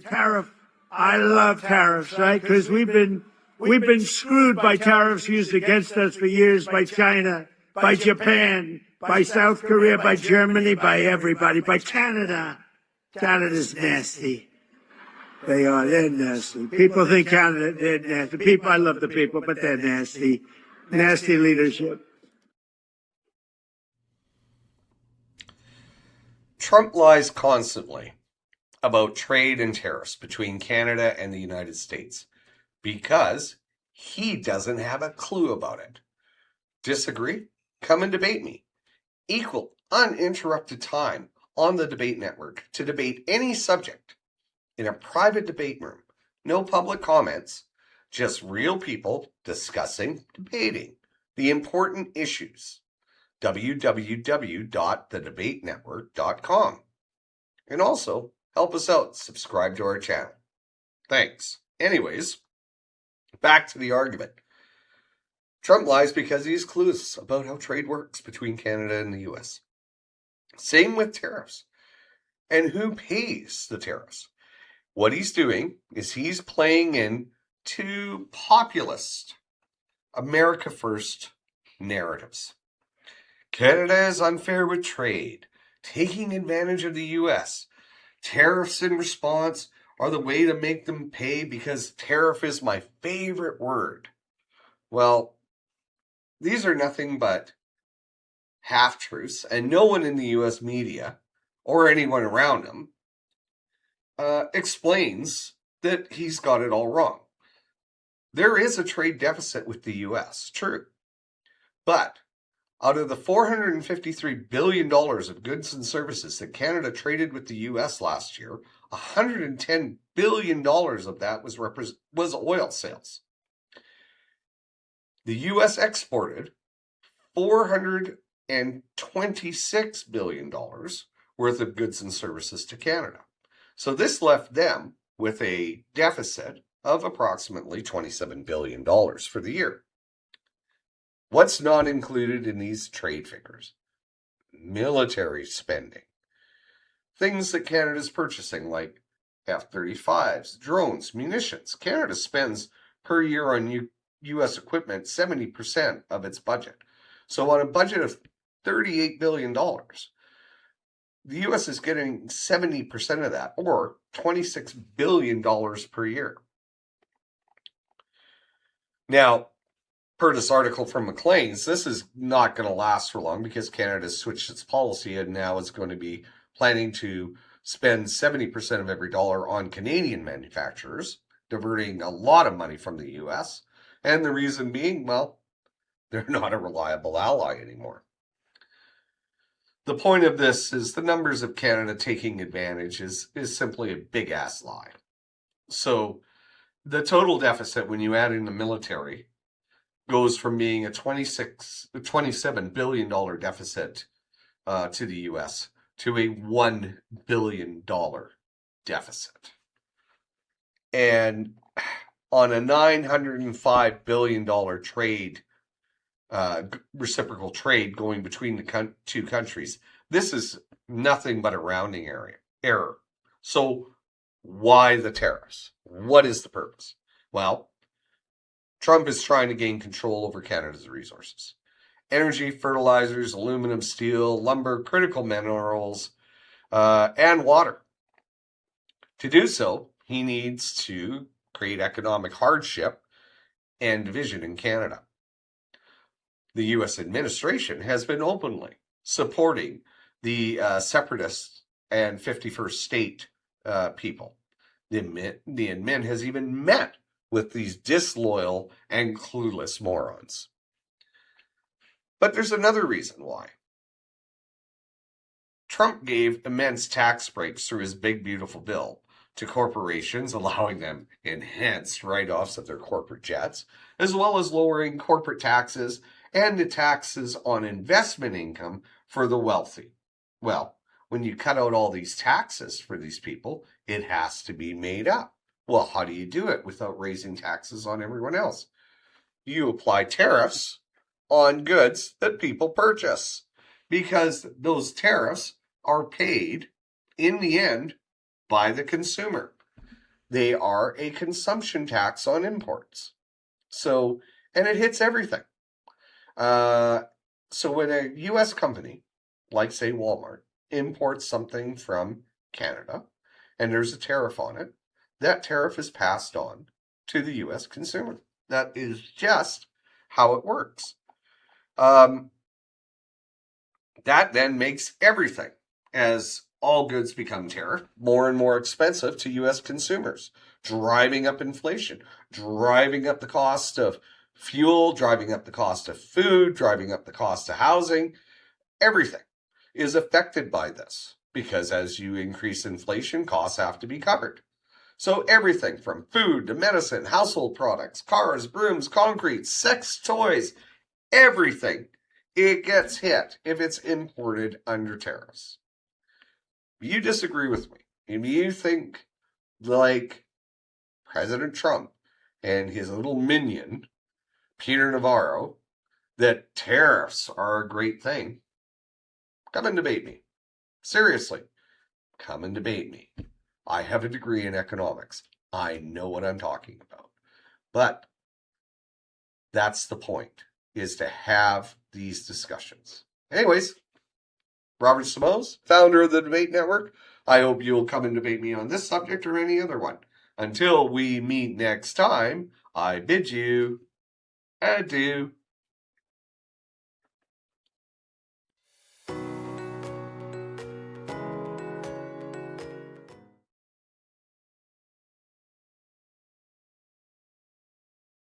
tariff. I love tariffs, right? Because we've been screwed by tariffs used against us for years by China, by Japan, by South Korea, by Germany, by everybody, by Canada. Canada's nasty. They are. They're nasty. People think Canada, they're nasty. People, I love the people, but they're nasty. Nasty leadership. Trump lies constantly about trade and tariffs between Canada and the United States because he doesn't have a clue about it. Disagree? Come and debate me. Equal, uninterrupted time on the debate network to debate any subject in a private debate room. No public comments, just real people discussing, debating the important issues. www.thedebatenetwork.com. And also, help us out. Subscribe to our channel. Thanks. Anyways, back to the argument. Trump lies because he's clueless about how trade works between Canada and the U.S. Same with tariffs. And who pays the tariffs? What he's doing is he's playing in two populist, America First narratives. Canada is unfair with trade, taking advantage of the U.S. Tariffs in response are the way to make them pay because tariff is my favorite word. Well, these are nothing but half-truths, and no one in the U.S. media or anyone around him explains that he's got it all wrong. There is a trade deficit with the U.S., true. But out of the $453 billion of goods and services that Canada traded with the U.S. last year, $110 billion of that was oil sales. The U.S. exported $426 billion worth of goods and services to Canada. So this left them with a deficit of approximately $27 billion for the year. What's not included in these trade figures? Military spending. Things that Canada's purchasing like F-35s, drones, munitions. Canada spends per year on U.S. equipment 70% of its budget. So on a budget of $38 billion, the U.S. is getting 70% of that, or $26 billion per year. Now, per this article from Maclean's, this is not going to last for long because Canada's switched its policy and now is going to be planning to spend 70% of every dollar on Canadian manufacturers, diverting a lot of money from the U.S. And the reason being, well, they're not a reliable ally anymore. The point of this is the numbers of Canada taking advantage is simply a big-ass lie. So the total deficit, when you add in the military, goes from being a $27 billion deficit to the U.S. to a $1 billion deficit. And on a $905 billion trade, reciprocal trade going between the two countries, this is nothing but a rounding error. So why the tariffs? What is the purpose? Well, Trump is trying to gain control over Canada's resources. Energy, fertilizers, aluminum, steel, lumber, critical minerals, and water. To do so, he needs to create economic hardship and division in Canada. The U.S. administration has been openly supporting the separatists and 51st state people. The admin has even met with these disloyal and clueless morons. But there's another reason why. Trump gave immense tax breaks through his big, beautiful bill to corporations, allowing them enhanced write-offs of their corporate jets, as well as lowering corporate taxes and the taxes on investment income for the wealthy. Well, when you cut out all these taxes for these people, it has to be made up. Well, how do you do it without raising taxes on everyone else? You apply tariffs on goods that people purchase, because those tariffs are paid in the end by the consumer. They are a consumption tax on imports. So, and it hits everything. So when a U.S. company, like say Walmart, imports something from Canada and there's a tariff on it, that tariff is passed on to the U.S. consumer. That is just how it works. That then makes everything, as all goods become tariff, more and more expensive to U.S. consumers, driving up inflation, driving up the cost of fuel, driving up the cost of food, driving up the cost of housing. Everything is affected by this because as you increase inflation, costs have to be covered. So everything from food to medicine, household products, cars, brooms, concrete, sex toys, everything, it gets hit if it's imported under tariffs. If you disagree with me, if you think like President Trump and his little minion, Peter Navarro, that tariffs are a great thing, come and debate me. Seriously, come and debate me. I have a degree in economics. I know what I'm talking about. But that's the point, is to have these discussions. Anyways, Robert Simoes, founder of the Debate Network. I hope you'll come and debate me on this subject or any other one. Until we meet next time, I bid you adieu.